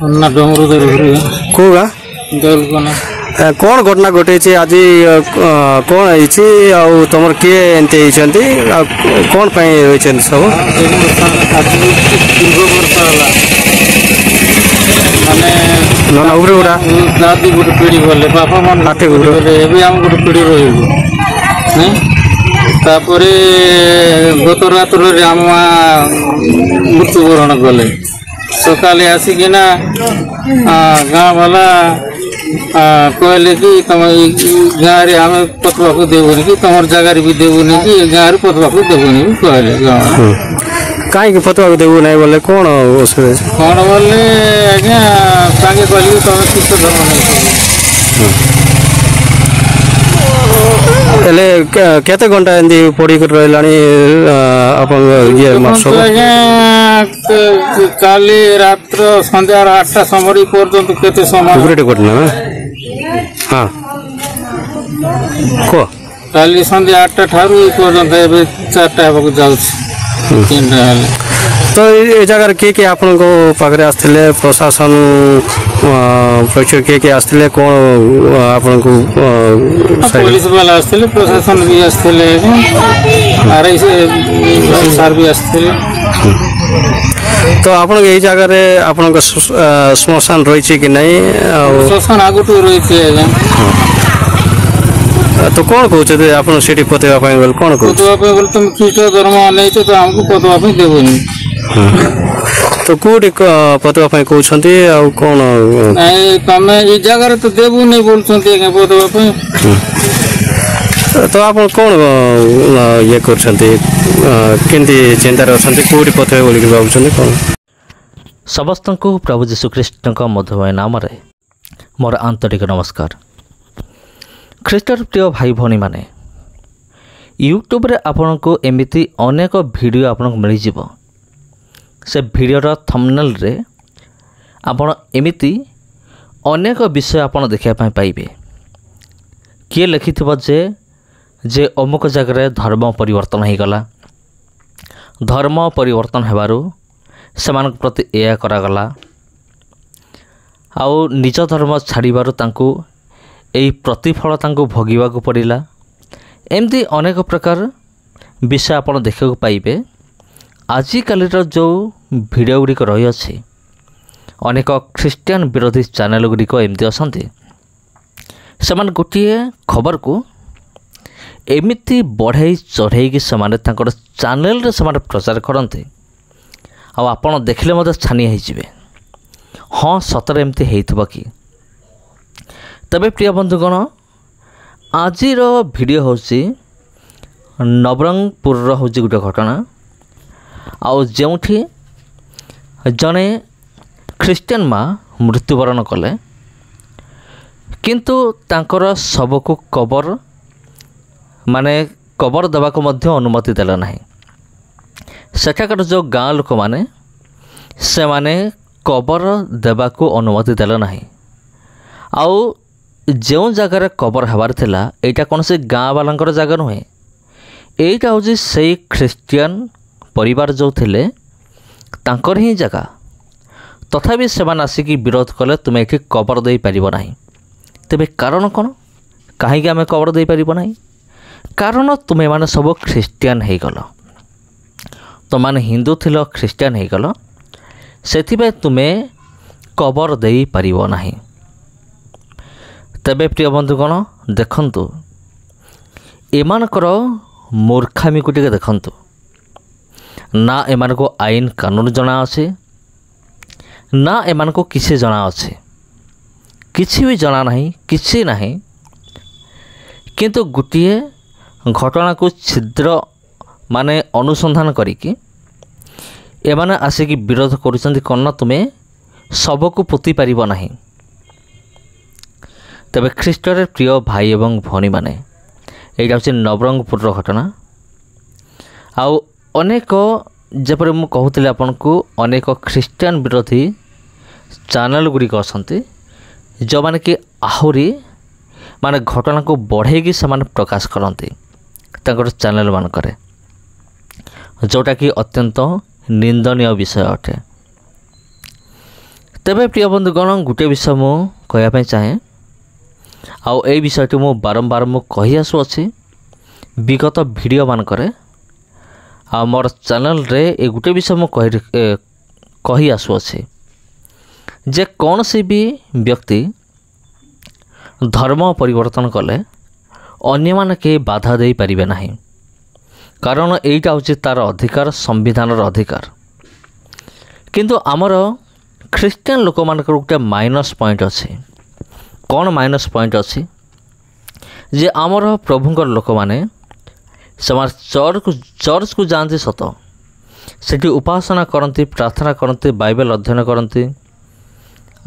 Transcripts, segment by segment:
ना डमरू दरहुरी को गाँ दलकोना कौन घटना घटे आज कौन है तुम किए एमती कौन रही सब आज दीर्घ वर्ष है माने ना उबरे गुड़ा दादी गोटे पीढ़ी गले बापा मान हाथे गले एवं आम गोटे पीढ़ी रही तापर गत रात आम मृत्युवरण गले सकाले आसिकिना गाँ वाला कहले कि तुम गाँव में आम पतवा को देवनी कि तुम जगार भी देवनी कि गाँव पतवा को देवनी भी कहले कहीं पतवा को देव ना बोले कौन असुविधा कौन बोले आज्ञा ताके कहली तुम किस धर्म नहीं हेले केते घंटा एंदी पढ़ी कर रहलानी अपन ये मास काली रात्र संध्या 8टा समय पर्यंत केते समय उबरेटे घटना हां को काली संध्या 8टा ठारू पर्यंत एबे 4टा हेबक जाउछ 3टा हेले तो ये जगह के आपन को पाखरे आस्थिले प्रशासन पक्ष के आस्थिले कौन आपन को पुलिस वाला आस्थिले प्रशासन भी आस्थिले आरआई सर भी आस्थिले तो आपन ये जगह रे आपन को श्मशान रही छी कि नहीं श्मशान आगुटू रही छी तो कौन कहते आपन सिटी पतेवा पाए बोल कौन कहते पतेवा पाए बोल तुम ख्रीष्ट धर्म नहीं तो हमको पतेवा पाए देबोनी तो कोडी पतवा पाई कहउछंती आ कोन नहीं तमे ई जगह रे तो देबू नहीं बोलछंती के पतवा पाई तो आप कोन ये करछंती केंती चिंता रे अछंती कोडी पतवा बोली के बाबुछंती कोन समस्त को प्रभु यीशु ख्रीष्ट का मधुमय नाम रे मोर आंतरिक नमस्कार। ख्रीष्टर प्रिय भाई भौणी माने यूट्यूब रे आपन को एमिति अनेक वीडियो आपन को मिल जिवो से वीडियोर थंबनेल रे आपण एमिति अनेक विषय आपण देखा पाइबे किए लिखिथिबो जे अमुक जगह धर्म परिवर्तन हो गला धर्म परिवर्तन हेबारु सेमानक प्रति एया करागला आउ निज धर्म छाड़बारु तांकु एई प्रतिफल तांकु भोगिबाकु पड़िला एमती अनेक प्रकार विषय आपण देखा पाइबे। आजिकाल जो वीडियो गुड़िक रही अच्छी अनेक ख्रीस्टियन विरोधी चैनल गुड़िक एमती असंती से गोटे खबर को एमिति बढ़ाई चढ़ाई से चैनल रे से प्रचार करते आपण देखले मत छानी होइजिबे हाँ सतरे एमती हेइथिबो कि तबे प्रिय बंधुगण आजिर वीडियो होची नवरंगपुर होची गोटे घटना आउ जोठी जने ख्रीस्टियन माँ मृत्युवरण कले किंतु तांकर शव को कबर माने कबर देवा को मध्य अनुमति देला नहीं सेठाकर जो गाँ लोक माने से माने कबर देवा को अनुमति देला नहीं आउ जो जगार कबर हबार थिला एटा कौन से गाँ वालांकर जगह नुहे एटा होजी से ख्रीस्टियन परिवार जो थिले तांकर ही जगह तथापि सेमान आसिकी विरोध कले तुम ये कबर दे पारिबो नाही तेबे कारण कौन कहीं आम कबर दे पारिबो नाही कारण तुम्हें माने सब ख्रीस्टियन हो गल तुम माने हिंदू थिलो ख्रीस्टियन हो गल से तुम्हें कबर दे पारिबो नाही। तेबे प्रिय बंधुगण देखंतु एमानकर मूर्खामी को टिके देखंतु ना एमान को आईन कानून जना अच्छे ना एमान को किसी जना अच्छे किसी भी जना नहीं किसी नहीं किंतु गोटे घटना को छिद्र माने अनुसंधान करिकी एमाने आसिकी विरोध करुचंती कौन तुम्हें सबको पोती पारिबो नहीं। तेबे ख्रीष्टर प्रिय भाई एवं भौणी माने एटा होछि नवरंगपुर घटना आउ अनेक जपर मु कहूली आपन को अनेक ख्रीस्टियन विरोधी चैनल गुड़िक अच्छा जो मैंने कि आहरी माने घटना को बढ़ेगी से प्रकाश करती चैनल मानक जोटा कि अत्यंत निंदनीय विषय अटे। ତେବେ ପ୍ରିୟ ବନ୍ଧୁଗଣ ଗୋଟିଏ ବିଷୟ ମୁଁ କହିବା ପାଇଁ ଚାହେଁ, ଆଉ ଏଇ ବିଷୟଟି ମୁଁ ବାରମ୍ବାର କହି ଆସୁଅଛି ବିଗତ ଭିଡ଼ିଓ ମାନଙ୍କରେ, ଆଉ ମୋର ଚ୍ୟାନେଲରେ ଏ ଗୋଟେ ବିଷୟ ମୁଁ କହି ଆସୁଅଛି ଯେ କୌଣସି ବି ବ୍ୟକ୍ତି ଧର୍ମ ପରିବର୍ତ୍ତନ କଲେ ଅନ୍ୟମାନେ କେହି ବାଧା ଦେଇପାରିବେ ନାହିଁ, କାରଣ ଏଇଟା ହେଉଛି ତା'ର ଅଧିକାର, ସମ୍ବିଧାନର ଅଧିକାର। କିନ୍ତୁ ଆମର ଖ୍ରୀଷ୍ଟିଆନ ଲୋକମାନଙ୍କର ଗୋଟେ ମାଇନସ୍ ପଏଣ୍ଟ ଅଛି। କ'ଣ ମାଇନସ୍ ପଏଣ୍ଟ ଅଛି? ଯେ ଆମର ପ୍ରଭୁଙ୍କର ଲୋକମାନେ ସେମାନେ ଚର୍ଚ୍ଚକୁ ଯାଆନ୍ତି ସତ, ସେଠି ଉପାସନା କରନ୍ତି, ପ୍ରାର୍ଥନା କରନ୍ତି, ବାଇବେଲ ଅଧ୍ୟୟନ କରନ୍ତି,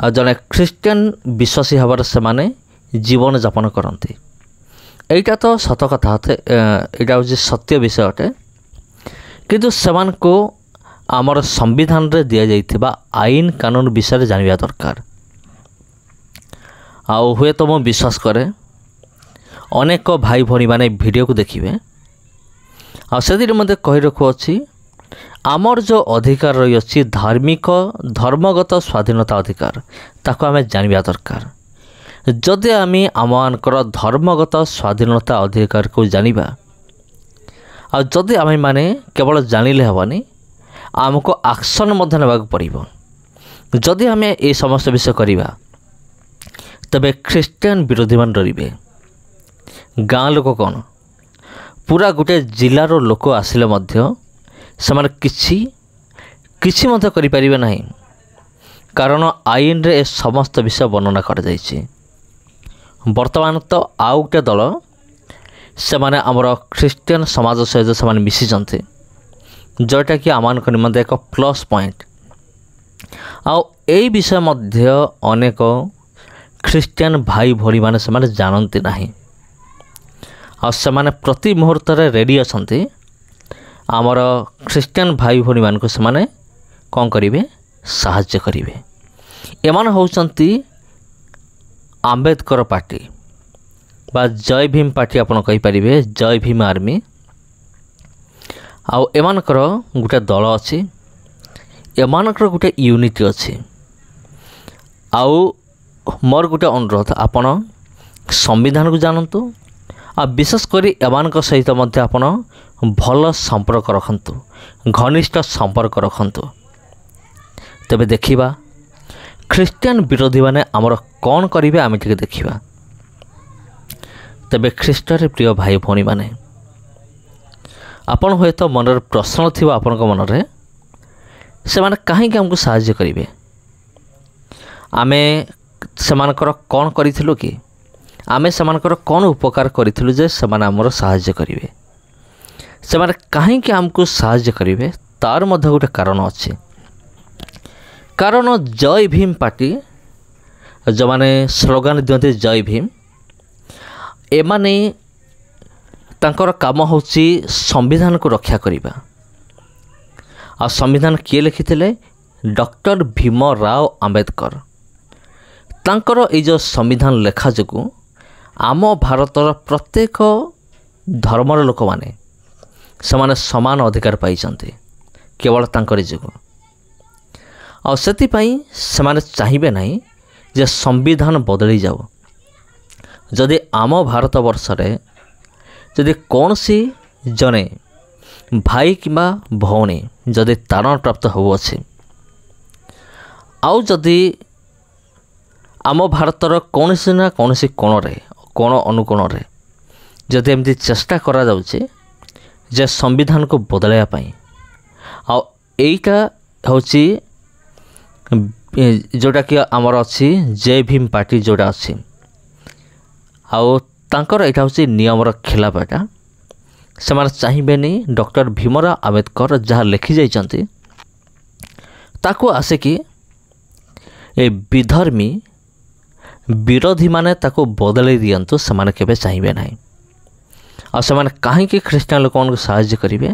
ଆଉ ଜଣେ ଖ୍ରୀଷ୍ଟିଆନ ବିଶ୍ୱାସୀ ହେବାର ସେମାନେ ଜୀବନଯାପନ କରନ୍ତି। এইটা তো সত কথা, এটা হচ্ছে সত্য বিষয় অটে। কিন্তু সেমানকু আমার সংবিধাନରେ দিয়াযাইଥିବା আইন কানুন বিষয়ে জানিবা দরকার। ଆଉ ହୁଏତ ମୁଁ ବିଶ୍ୱାସ କରେ ଅନେକ ଭାଇ ଭଉଣୀମାନେ ଭିଡ଼ିଓକୁ ଦେଖିବେ, ଆଉ ସେଥିରେ ମଧ୍ୟ କହି ରଖୁଅଛି ଆମର ଯେଉଁ ଅଧିକାର ରହିଅଛି ଧର୍ମଗତ ସ୍ୱାଧୀନତା ଅଧିକାର, ତାକୁ ଆମେ ଜାଣିବା ଦରକାର। ଯଦି ଆମେ ଆମମାନଙ୍କର ଧର୍ମଗତ ସ୍ୱାଧୀନତା ଅଧିକାରକୁ ଜାଣିବା, ଆଉ ଯଦି ଆମେମାନେ କେବଳ ଜାଣିଲେ ହେବନି, ଆମକୁ ଆକ୍ସନ୍ ମଧ୍ୟ ନେବାକୁ ପଡ଼ିବ। ଯଦି ଆମେ ଏ ସମସ୍ତ ବିଷୟ କରିବା, ତେବେ ଖ୍ରୀଷ୍ଟିଆନ ବିରୋଧୀମାନେ ଡରିବେ। ଗାଁ ଲୋକ କ'ଣ, ପୁରା ଗୋଟେ ଜିଲ୍ଲାର ଲୋକ ଆସିଲେ ମଧ୍ୟ ସେମାନେ କିଛି ମଧ୍ୟ କରିପାରିବେ ନାହିଁ, କାରଣ ଆଇନରେ ଏ ସମସ୍ତ ବିଷୟ ବର୍ଣ୍ଣନା କରାଯାଇଛି। ବର୍ତ୍ତମାନ ତ ଆଉ ଗୋଟେ ଦଳ, ସେମାନେ ଆମର ଖ୍ରୀଷ୍ଟିଆନ ସମାଜ ସହିତ ସେମାନେ ମିଶିଛନ୍ତି, ଯେଉଁଟାକି ଆମମାନଙ୍କ ନିମନ୍ତେ ଏକ ପ୍ଲସ୍ ପଏଣ୍ଟ। ଆଉ ଏଇ ବିଷୟ ମଧ୍ୟ ଅନେକ ଖ୍ରୀଷ୍ଟିଆନ ଭାଇ ଭଉଣୀମାନେ ସେମାନେ ଜାଣନ୍ତି ନାହିଁ, ଆଉ ସେମାନେ ପ୍ରତି ମୁହୂର୍ତ୍ତରେ ରେଡ଼ି ଅଛନ୍ତି ଆମର ଖ୍ରୀଷ୍ଟିଆନ ଭାଇ ଭଉଣୀମାନଙ୍କୁ ସେମାନେ କ'ଣ କରିବେ? ସାହାଯ୍ୟ କରିବେ। ଏମାନେ ହେଉଛନ୍ତି ଆମ୍ବେଦକର ପାର୍ଟି ବା ଜୟ ଭୀମ ପାର୍ଟି, ଆପଣ କହିପାରିବେ ଜୟ ଭୀମ ଆର୍ମି। ଆଉ ଏମାନଙ୍କର ଗୋଟେ ଦଳ ଅଛି, ଏମାନଙ୍କର ଗୋଟେ ୟୁନିଟି ଅଛି। ଆଉ ମୋର ଗୋଟେ ଅନୁରୋଧ, ଆପଣ ସମ୍ବିଧାନକୁ ଜାଣନ୍ତୁ, ଆଉ ବିଶେଷ କରି ଏମାନଙ୍କ ସହିତ ମଧ୍ୟ ଆପଣ ଭଲ ସମ୍ପର୍କ ରଖନ୍ତୁ, ଘନିଷ୍ଠ ସମ୍ପର୍କ ରଖନ୍ତୁ। ତେବେ ଦେଖିବା ଖ୍ରୀଷ୍ଟିଆନ ବିରୋଧୀମାନେ ଆମର କ'ଣ କରିବେ, ଆମେ ଟିକେ ଦେଖିବା। ତେବେ ଖ୍ରୀଷ୍ଟରେ ପ୍ରିୟ ଭାଇ ଭଉଣୀମାନେ, ଆପଣ ହୁଏତ ମନରେ ପ୍ରଶ୍ନ ଥିବ ଆପଣଙ୍କ ମନରେ, ସେମାନେ କାହିଁକି ଆମକୁ ସାହାଯ୍ୟ କରିବେ? ଆମେ ସେମାନଙ୍କର କ'ଣ କରିଥିଲୁ କି? ଆମେ ସେମାନଙ୍କର କ'ଣ ଉପକାର କରିଥିଲୁ ଯେ ସେମାନେ ଆମର ସାହାଯ୍ୟ କରିବେ? ସେମାନେ କାହିଁକି ଆମକୁ ସାହାଯ୍ୟ କରିବେ? ତାର ମଧ୍ୟ ଗୋଟେ କାରଣ ଅଛି। କାରଣ ଜୟ ଭୀମ ପାର୍ଟି, ଯେଉଁମାନେ ସ୍ଲୋଗାନ ଦିଅନ୍ତି ଜୟ ଭୀମ, ଏମାନେ ତାଙ୍କର କାମ ହେଉଛି ସମ୍ବିଧାନକୁ ରକ୍ଷା କରିବା। ଆଉ ସମ୍ବିଧାନ କିଏ ଲେଖିଥିଲେ? ଡକ୍ଟର ଭୀମରାଓ ଆମ୍ବେଦକର। ତାଙ୍କର ଏଇ ଯେଉଁ ସମ୍ବିଧାନ ଲେଖା ଯୋଗୁଁ ଆମ ଭାରତର ପ୍ରତ୍ୟେକ ଧର୍ମର ଲୋକମାନେ ସେମାନେ ସମାନ ଅଧିକାର ପାଇଛନ୍ତି, କେବଳ ତାଙ୍କରି ଯୋଗୁଁ। ଆଉ ସେଥିପାଇଁ ସେମାନେ ଚାହିଁବେ ନାହିଁ ଯେ ସମ୍ବିଧାନ ବଦଳି ଯାଉ। ଯଦି ଆମ ଭାରତ ବର୍ଷରେ ଯଦି କୌଣସି ଜଣେ ଭାଇ କିମ୍ବା ଭଉଣୀ ଯଦି ତାରଣପ୍ରାପ୍ତ ହେଉଅଛି, ଆଉ ଯଦି ଆମ ଭାରତର କୌଣସି ନା କୌଣସି କୋଣ ଅନୁକୋଣରେ ଯଦି ଏମିତି ଚେଷ୍ଟା କରାଯାଉଛି ଯେ ସମ୍ବିଧାନକୁ ବଦଳାଇବା ପାଇଁ, ଆଉ ଏଇଟା ହେଉଛି ଯେଉଁଟାକି ଆମର ଅଛି ଜୟ ଭୀମ ପାର୍ଟି ଯେଉଁଟା ଅଛି, ଆଉ ତାଙ୍କର ଏଇଟା ହେଉଛି ନିୟମର ଖିଲାପ। ଏଇଟା ସେମାନେ ଚାହିଁବେନି ଡକ୍ଟର ଭୀମରାଓ ଆମ୍ବେଦକର ଯାହା ଲେଖିଯାଇଛନ୍ତି ତାକୁ ଆସିକି ଏ ବିଧର୍ମୀ ବିରୋଧୀମାନେ ତାକୁ ବଦଳାଇ ଦିଅନ୍ତୁ, ସେମାନେ କେବେ ଚାହିଁବେ ନାହିଁ। ଆଉ ସେମାନେ କାହିଁକି ଖ୍ରୀଷ୍ଟିଆନ ଲୋକମାନଙ୍କୁ ସାହାଯ୍ୟ କରିବେ?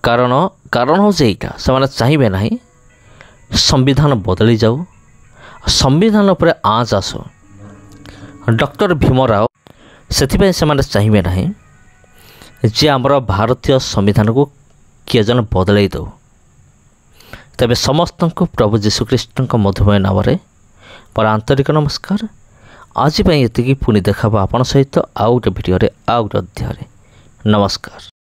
କାରଣ ହେଉଛି ଏଇଟା, ସେମାନେ ଚାହିଁବେ ନାହିଁ ସମ୍ବିଧାନ ବଦଳି ଯାଉ, ସମ୍ବିଧାନ ଉପରେ ଆଞ୍ଚ ଆସୁ। ଡକ୍ଟର ଭୀମରାଓ ସେଥିପାଇଁ ସେମାନେ ଚାହିଁବେ ନାହିଁ ଯେ ଆମର ଭାରତୀୟ ସମ୍ବିଧାନକୁ କିଏ ଜଣେ ବଦଳାଇ ଦେଉ। ତେବେ ସମସ୍ତଙ୍କୁ ପ୍ରଭୁ ଯୀଶୁଖ୍ରୀଷ୍ଟଙ୍କ ମଧୁମୟ ନାମରେ ମୋର ଆନ୍ତରିକ ନମସ୍କାର। ଆଜି ପାଇଁ ଏତିକି, ପୁଣି ଦେଖାବ ଆପଣ ସହିତ ଆଉ ଗୋଟେ ଭିଡ଼ିଓରେ ଆଉ ଗୋଟେ ଅଧ୍ୟାୟରେ। ନମସ୍କାର।